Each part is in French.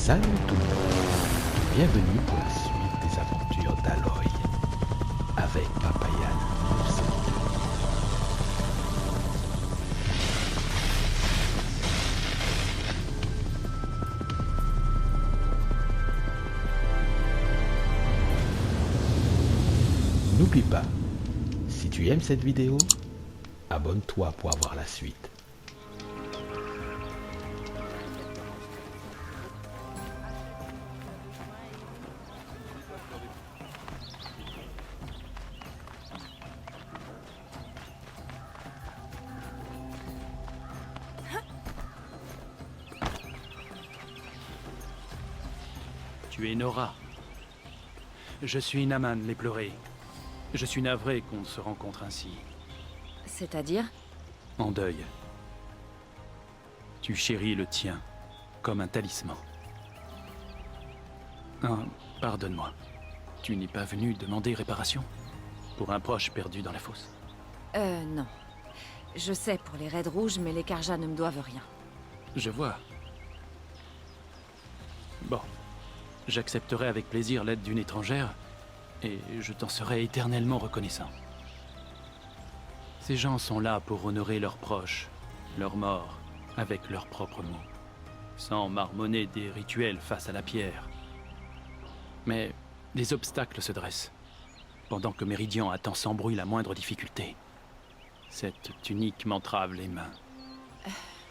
Salut tout le monde, bienvenue pour la suite des aventures d'Aloy avec Papayan. N'oublie pas, si tu aimes cette vidéo, abonne-toi pour avoir la suite. Tu es Nora. Je suis Naman, l'Éploré. Je suis navré qu'on se rencontre ainsi. C'est-à-dire? En deuil. Tu chéris le tien, comme un talisman. Pardonne-moi. Tu n'es pas venu demander réparation? Pour un proche perdu dans la fosse? Non. Je sais pour les raids rouges, mais les Karja ne me doivent rien. Je vois. Bon. J'accepterai avec plaisir l'aide d'une étrangère, et je t'en serai éternellement reconnaissant. Ces gens sont là pour honorer leurs proches, leurs morts, avec leurs propres mots, sans marmonner des rituels face à la pierre. Mais des obstacles se dressent, pendant que Méridian attend sans bruit la moindre difficulté. Cette tunique m'entrave les mains.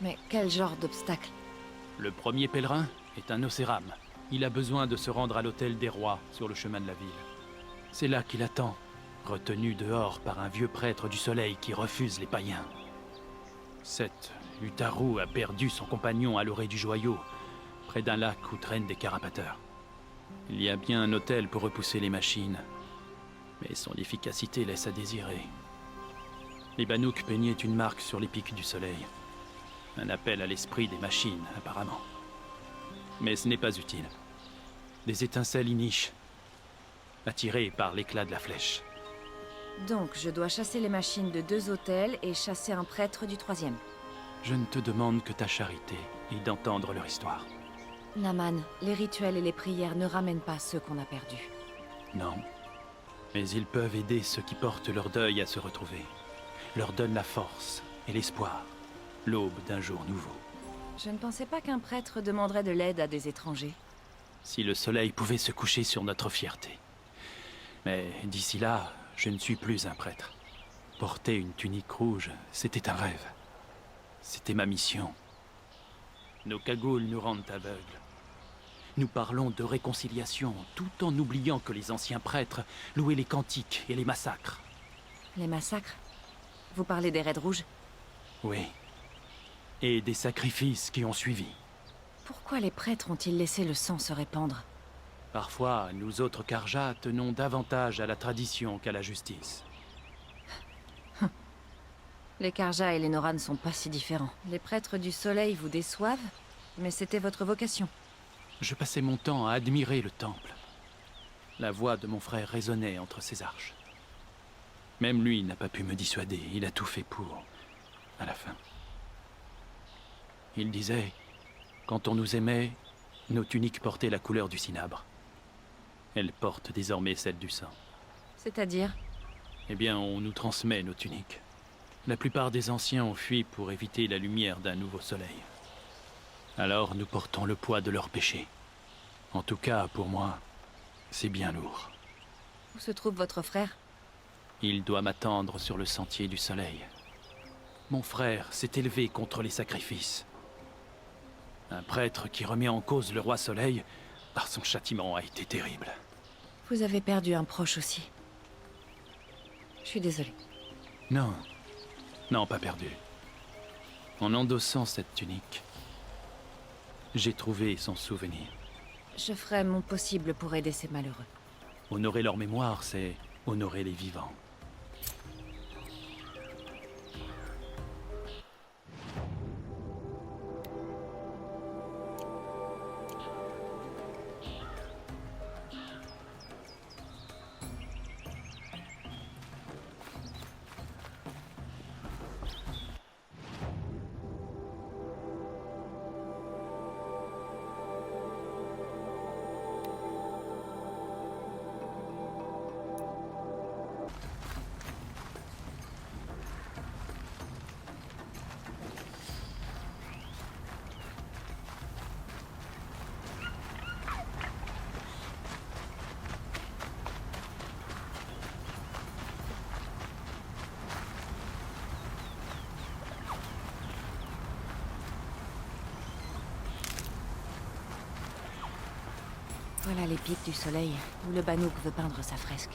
Mais quel genre d'obstacle? Le premier pèlerin est un Océram. Il a besoin de se rendre à l'hôtel des rois sur le chemin de la ville. C'est là qu'il attend, retenu dehors par un vieux prêtre du soleil qui refuse les païens. Cette Utaru a perdu son compagnon à l'orée du joyau, près d'un lac où traînent des carapateurs. Il y a bien un hôtel pour repousser les machines, mais son efficacité laisse à désirer. Les Banouks peignaient une marque sur les pics du soleil. Un appel à l'esprit des machines, apparemment. Mais ce n'est pas utile. Des étincelles y nichent, attirées par l'éclat de la flèche. Donc, je dois chasser les machines de 2 hôtels et chasser un prêtre du 3e. Je ne te demande que ta charité et d'entendre leur histoire. Naman, les rituels et les prières ne ramènent pas ceux qu'on a perdus. Non. Mais ils peuvent aider ceux qui portent leur deuil à se retrouver. Leur donnent la force et l'espoir, l'aube d'un jour nouveau. Je ne pensais pas qu'un prêtre demanderait de l'aide à des étrangers. Si le soleil pouvait se coucher sur notre fierté. Mais d'ici là, je ne suis plus un prêtre. Porter une tunique rouge, c'était un rêve. C'était ma mission. Nos cagoules nous rendent aveugles. Nous parlons de réconciliation, tout en oubliant que les anciens prêtres louaient les cantiques et les massacres. Les massacres? Vous parlez des raids rouges? Oui. Et des sacrifices qui ont suivi. Pourquoi les prêtres ont-ils laissé le sang se répandre? Parfois, nous autres Karja tenons davantage à la tradition qu'à la justice. Les Karja et les Nora ne sont pas si différents. Les prêtres du soleil vous déçoivent, mais c'était votre vocation. Je passais mon temps à admirer le temple. La voix de mon frère résonnait entre ses arches. Même lui n'a pas pu me dissuader, il a tout fait pour, à la fin. Il disait, quand on nous aimait, nos tuniques portaient la couleur du cinabre. Elles portent désormais celle du sang. C'est-à-dire? Eh bien, on nous transmet nos tuniques. La plupart des anciens ont fui pour éviter la lumière d'un nouveau soleil. Alors nous portons le poids de leurs péchés. En tout cas, pour moi, c'est bien lourd. Où se trouve votre frère? Il doit m'attendre sur le sentier du soleil. Mon frère s'est élevé contre les sacrifices. Un prêtre qui remet en cause le roi soleil, son châtiment a été terrible. Vous avez perdu un proche aussi. Je suis désolée. Non. Non, pas perdu. En endossant cette tunique, j'ai trouvé son souvenir. Je ferai mon possible pour aider ces malheureux. Honorer leur mémoire, c'est honorer les vivants. Voilà les pics du soleil, où le Bannock veut peindre sa fresque.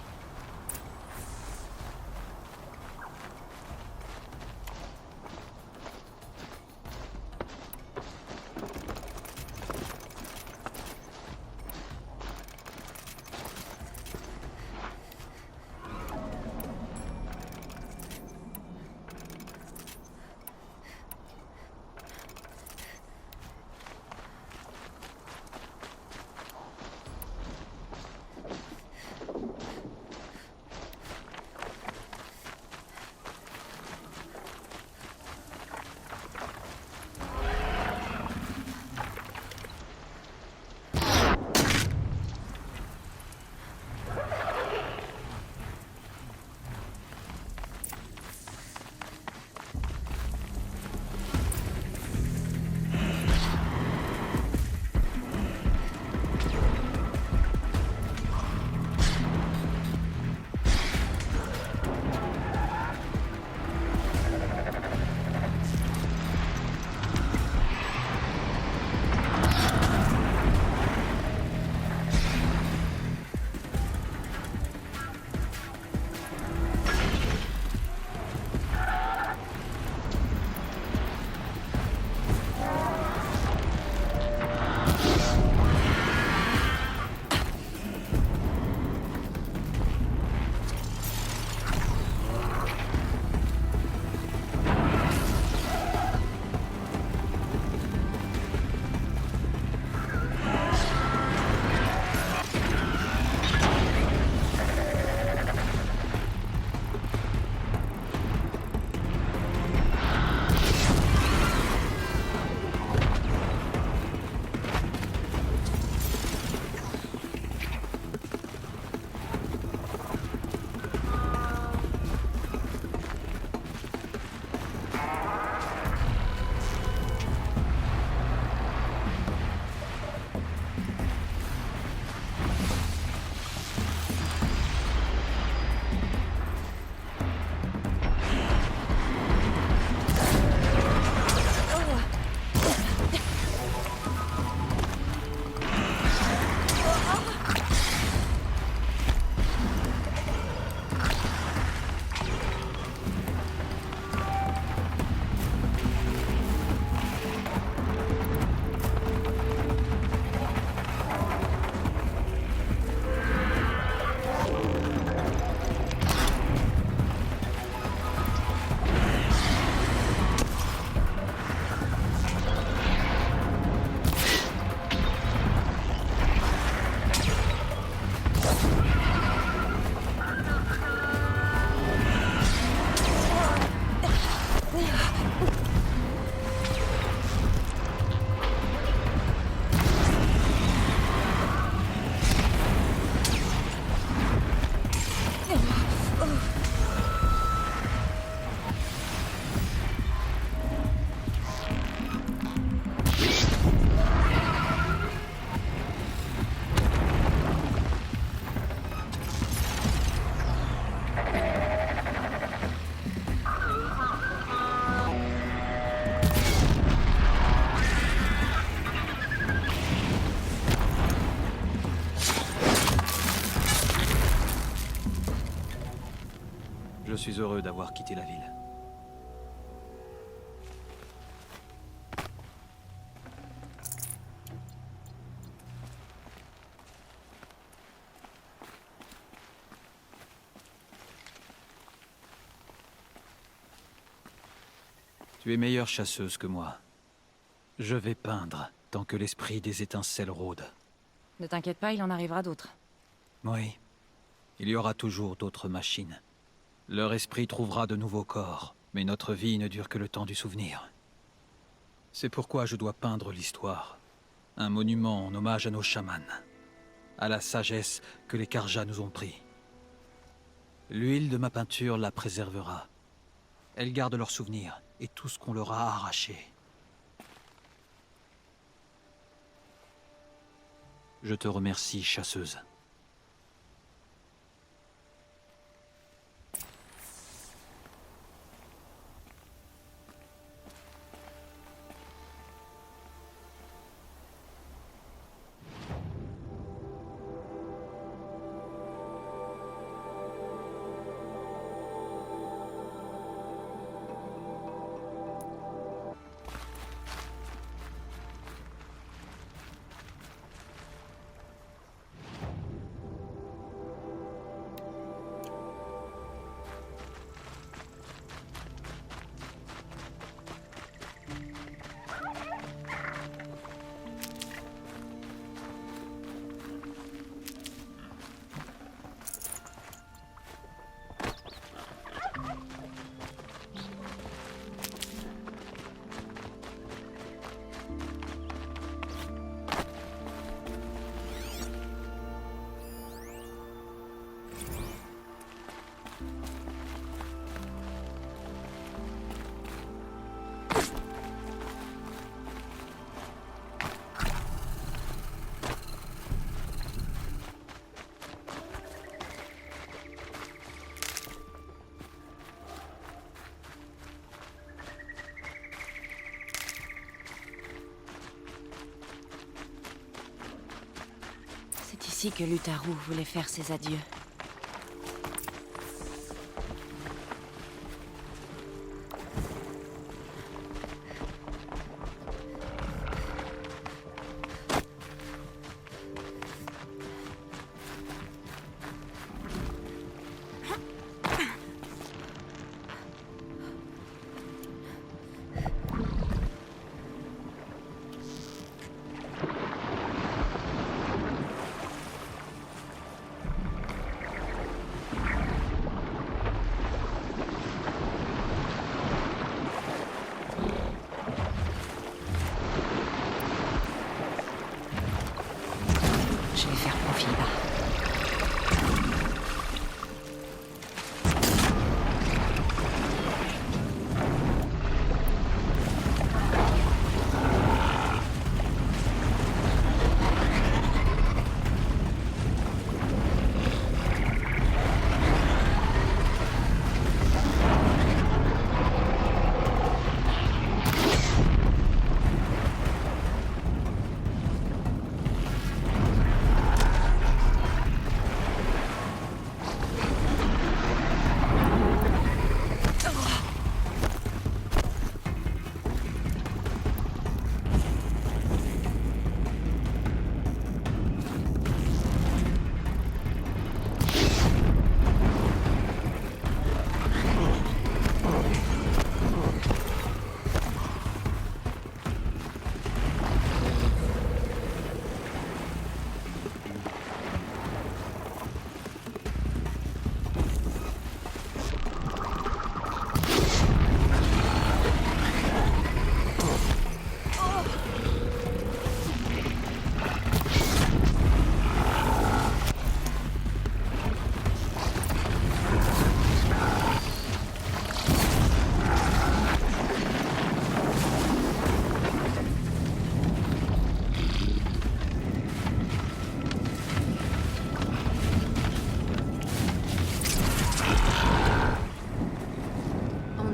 Je suis heureux d'avoir quitté la ville. Tu es meilleure chasseuse que moi. Je vais peindre tant que l'esprit des étincelles rôde. Ne t'inquiète pas, il en arrivera d'autres. Oui. Il y aura toujours d'autres machines. Leur esprit trouvera de nouveaux corps, mais notre vie ne dure que le temps du souvenir. C'est pourquoi je dois peindre l'histoire. Un monument en hommage à nos chamans. À la sagesse que les Carja nous ont pris. L'huile de ma peinture la préservera. Elle garde leurs souvenirs et tout ce qu'on leur a arraché. Je te remercie, chasseuse. ici que Lutaru voulait faire ses adieux. Je vais faire profil bas.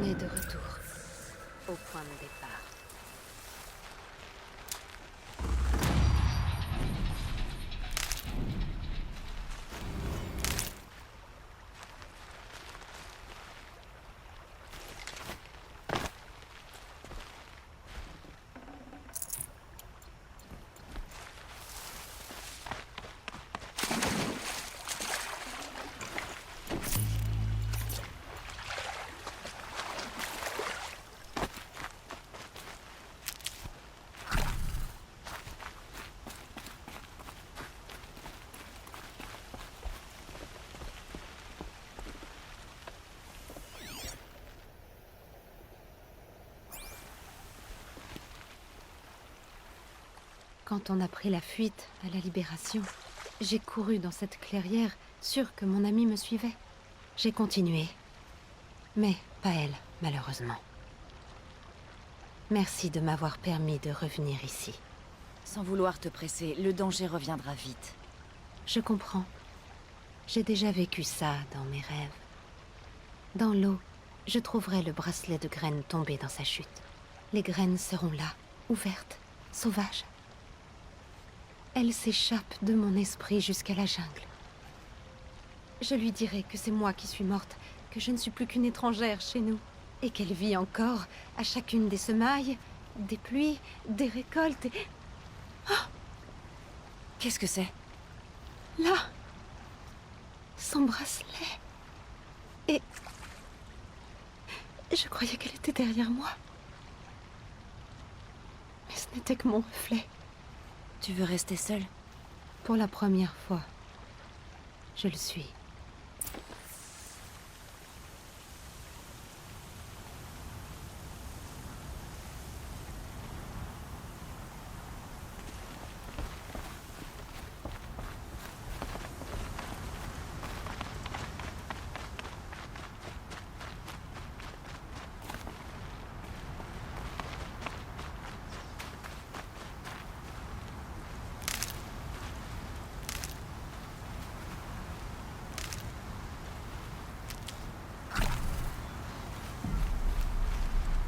De retour au point de départ. Quand on a pris la fuite à la Libération, j'ai couru dans cette clairière, sûre que mon ami me suivait. J'ai continué. Mais pas elle, malheureusement. Merci de m'avoir permis de revenir ici. Sans vouloir te presser, le danger reviendra vite. Je comprends. J'ai déjà vécu ça dans mes rêves. Dans l'eau, je trouverai le bracelet de graines tombé dans sa chute. Les graines seront là, ouvertes, sauvages. Elle s'échappe de mon esprit jusqu'à la jungle. Je lui dirai que c'est moi qui suis morte, que je ne suis plus qu'une étrangère chez nous, et qu'elle vit encore à chacune des semailles, des pluies, des récoltes et... Oh! Qu'est-ce que c'est? Là! Son bracelet. Et... je croyais qu'elle était derrière moi. Mais ce n'était que mon reflet. Tu veux rester seule? Pour la première fois, je le suis.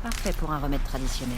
Parfait pour un remède traditionnel.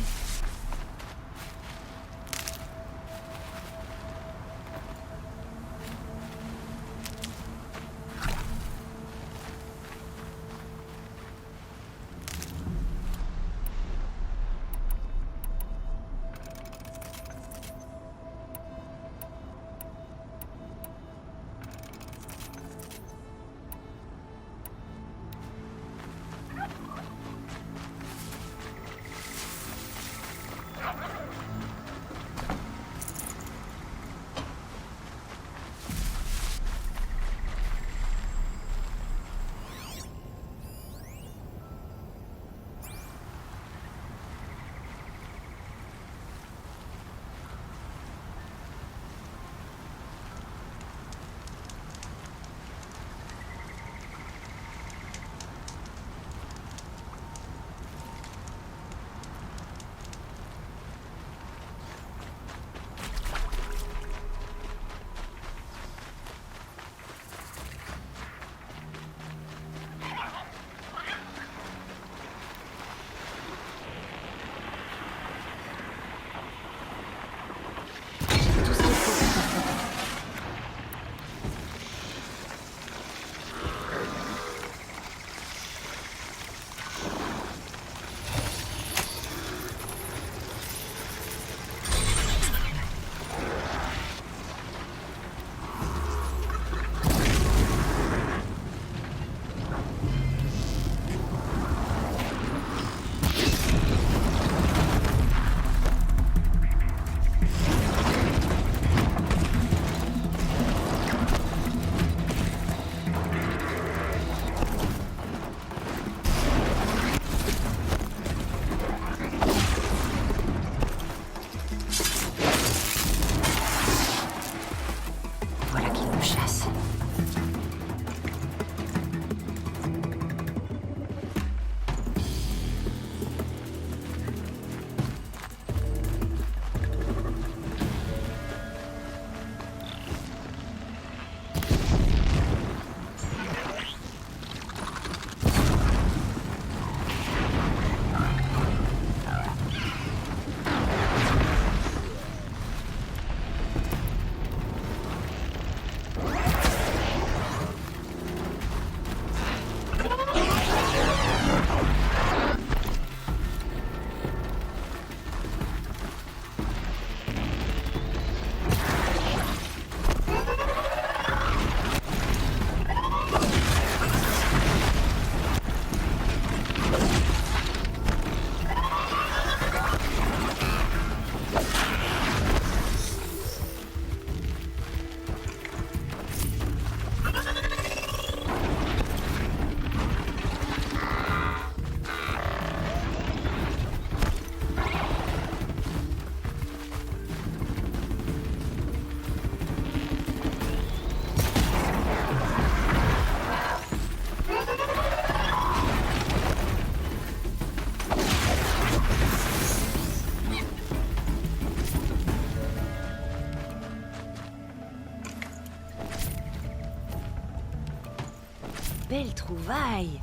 belle trouvaille!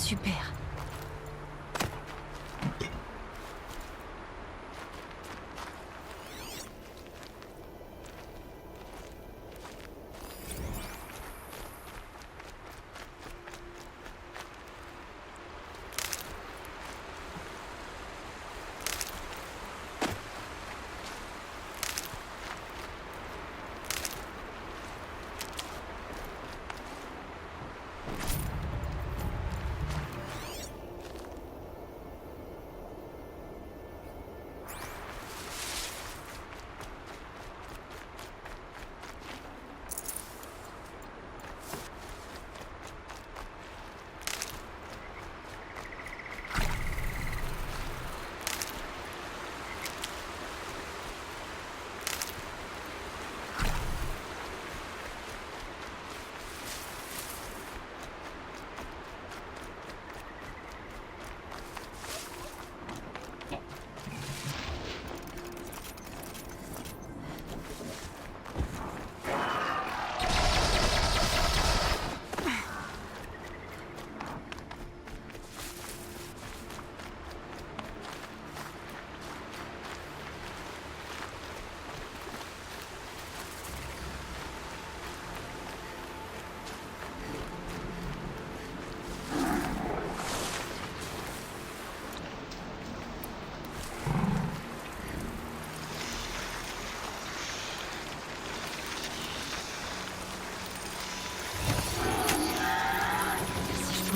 Super.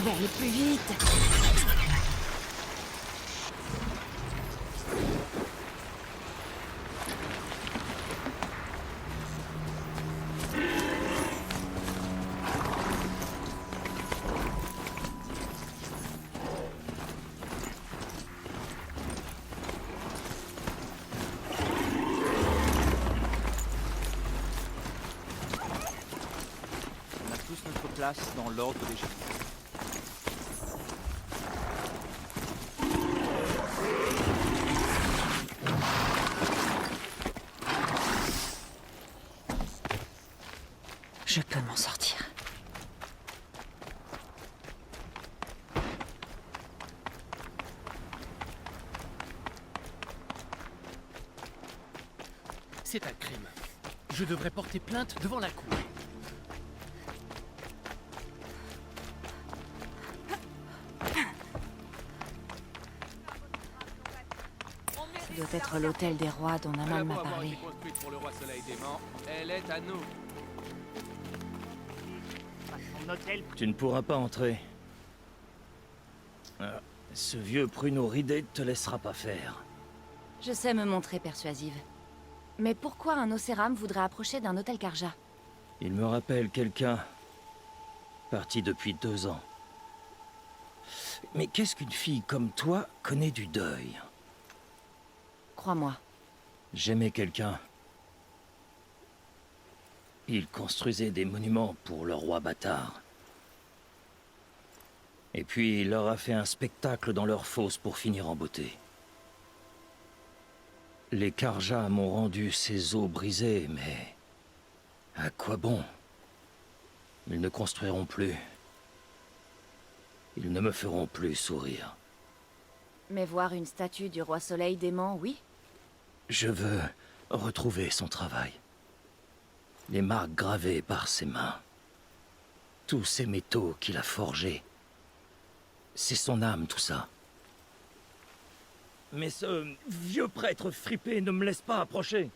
pouvais aller plus vite. On a tous notre place dans l'ordre des choses. Je peux m'en sortir. C'est un crime. Je devrais porter plainte devant la cour. Ça doit être l'hôtel des rois dont Naman m'a parlé. Construite pour le roi Soleil dément, elle est à nous. Tu ne pourras pas entrer. Ce vieux pruneau ridé ne te laissera pas faire. Je sais me montrer persuasive. Mais pourquoi un Océram voudrait approcher d'un hôtel Karja? Il me rappelle quelqu'un parti depuis 2 ans. Mais qu'est-ce qu'une fille comme toi connaît du deuil? Crois-moi. J'aimais quelqu'un. Il construisait des monuments pour le roi bâtard. Et puis il leur a fait un spectacle dans leur fosse pour finir en beauté. Les Karja m'ont rendu ces os brisés, mais... à quoi bon? Ils ne construiront plus. Ils ne me feront plus sourire. Mais voir une statue du roi Soleil dément, oui. Je veux retrouver son travail. Les marques gravées par ses mains. Tous ces métaux qu'il a forgés. C'est son âme, tout ça. Mais ce vieux prêtre fripé ne me laisse pas approcher.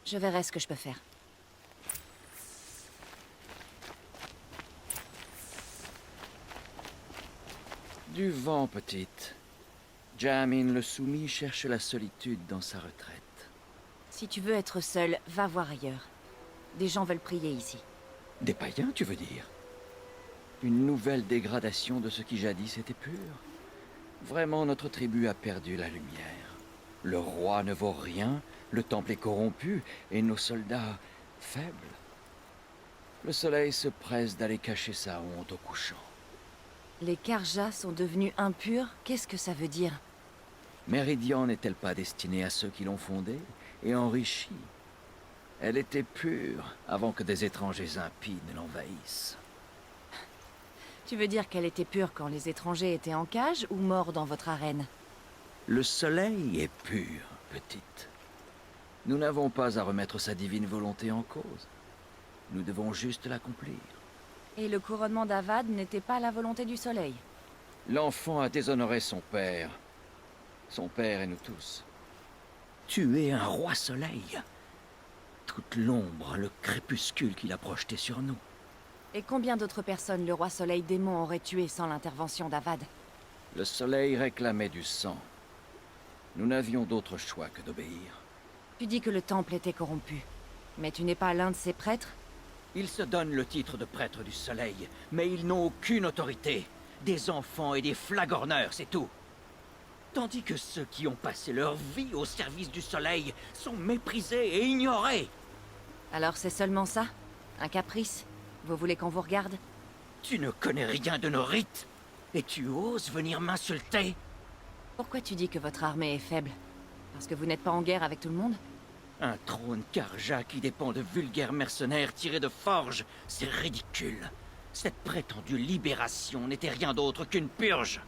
Je verrai ce que je peux faire. Du vent, petite. Jamin le soumis cherche la solitude dans sa retraite. Si tu veux être seul, va voir ailleurs. Des gens veulent prier ici. Des païens, tu veux dire? Une nouvelle dégradation de ce qui jadis était pur. Vraiment, notre tribu a perdu la lumière. Le roi ne vaut rien, le temple est corrompu, et nos soldats faibles. Le soleil se presse d'aller cacher sa honte au couchant. Les Karja sont devenus impurs, qu'est-ce que ça veut dire? Méridian n'est-elle pas destinée à ceux qui l'ont fondée et enrichie? Elle était pure avant que des étrangers impies ne l'envahissent. Tu veux dire qu'elle était pure quand les étrangers étaient en cage ou morts dans votre arène? Le soleil est pur, petite. Nous n'avons pas à remettre sa divine volonté en cause. Nous devons juste l'accomplir. Et le couronnement d'Avad n'était pas la volonté du soleil? L'enfant a déshonoré son père. Son père et nous tous. Tu es un roi soleil. Toute l'ombre, le crépuscule qu'il a projeté sur nous. Et combien d'autres personnes le roi Soleil démon aurait tué sans l'intervention d'Avad? Le soleil réclamait du sang. Nous n'avions d'autre choix que d'obéir. Tu dis que le temple était corrompu. Mais tu n'es pas l'un de ses prêtres? Ils se donnent le titre de prêtre du soleil, mais ils n'ont aucune autorité. Des enfants et des flagorneurs, c'est tout. Tandis que ceux qui ont passé leur vie au service du soleil sont méprisés et ignorés. Alors c'est seulement ça? Un caprice? Vous voulez qu'on vous regarde? Tu ne connais rien de nos rites, et tu oses venir m'insulter? Pourquoi tu dis que votre armée est faible? Parce que vous n'êtes pas en guerre avec tout le monde? Un trône Karja qui dépend de vulgaires mercenaires tirés de forge, c'est ridicule. Cette prétendue libération n'était rien d'autre qu'une purge.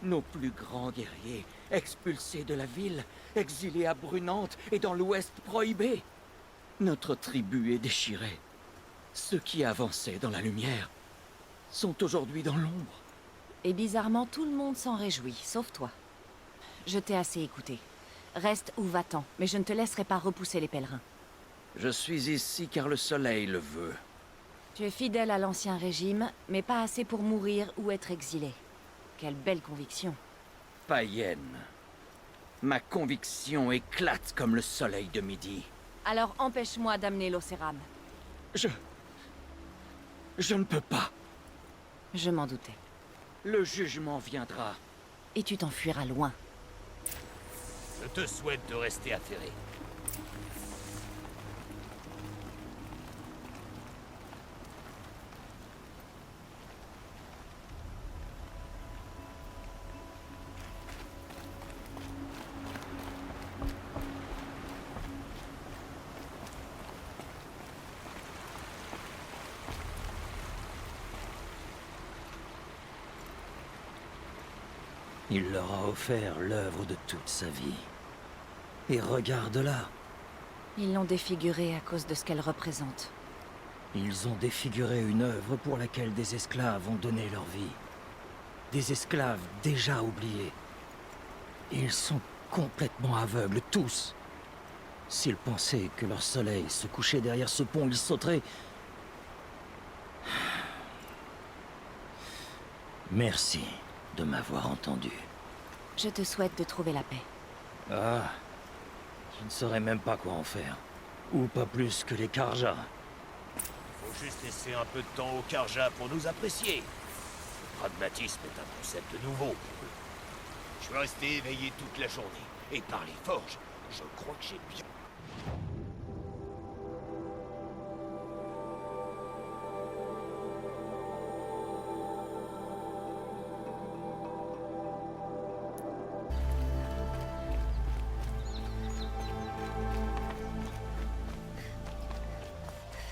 Nos plus grands guerriers, expulsés de la ville, exilés à Brunante et dans l'Ouest prohibé. Notre tribu est déchirée. Ceux qui avançaient dans la lumière sont aujourd'hui dans l'ombre. Et bizarrement, tout le monde s'en réjouit, sauf toi. Je t'ai assez écouté. Reste ou va-t'en, mais je ne te laisserai pas repousser les pèlerins. Je suis ici car le soleil le veut. Tu es fidèle à l'ancien régime, mais pas assez pour mourir ou être exilé. Quelle belle conviction. Païenne. Ma conviction éclate comme le soleil de midi. Alors empêche-moi d'amener l'Océram. Je ne peux pas. Je m'en doutais. Le jugement viendra. Et tu t'enfuiras loin. Je te souhaite de rester atterré. Il leur a offert l'œuvre de toute sa vie. Et regarde-la. Ils l'ont défigurée à cause de ce qu'elle représente. Ils ont défiguré une œuvre pour laquelle des esclaves ont donné leur vie. Des esclaves déjà oubliés. Ils sont complètement aveugles, tous. S'ils pensaient que leur soleil se couchait derrière ce pont, ils sauteraient. Merci de m'avoir entendu. Je te souhaite de trouver la paix. Ah, je ne saurais même pas quoi en faire. Ou pas plus que les Karja. Faut juste laisser un peu de temps aux Karja pour nous apprécier. Le pragmatisme est un concept nouveau pour eux. Je suis resté éveillé toute la journée. Et par les forges, je crois que j'ai bien...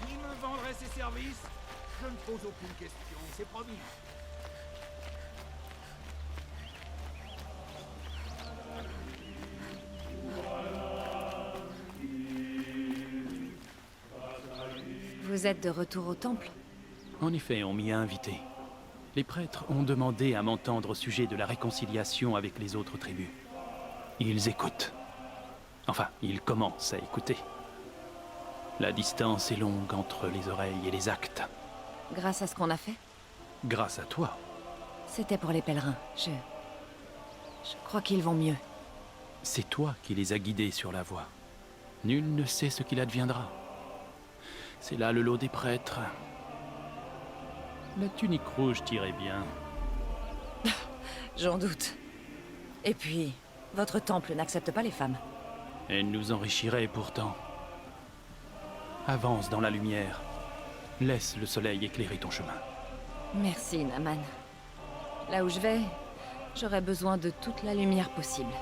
Qui me vendrait ses services? Je ne pose aucune question, c'est promis. Vous êtes de retour au temple? En effet, on m'y a invité. Les prêtres ont demandé à m'entendre au sujet de la réconciliation avec les autres tribus. Ils écoutent. Enfin, ils commencent à écouter. La distance est longue entre les oreilles et les actes. Grâce à ce qu'on a fait? Grâce à toi. C'était pour les pèlerins. Je crois qu'ils vont mieux. C'est toi qui les as guidés sur la voie. Nul ne sait ce qu'il adviendra. C'est là le lot des prêtres. La tunique rouge t'irait bien. J'en doute. Et puis, votre temple n'accepte pas les femmes. Elle nous enrichirait pourtant. Avance dans la lumière. Laisse le soleil éclairer ton chemin. Merci, Naman. Là où je vais, j'aurai besoin de toute la lumière possible.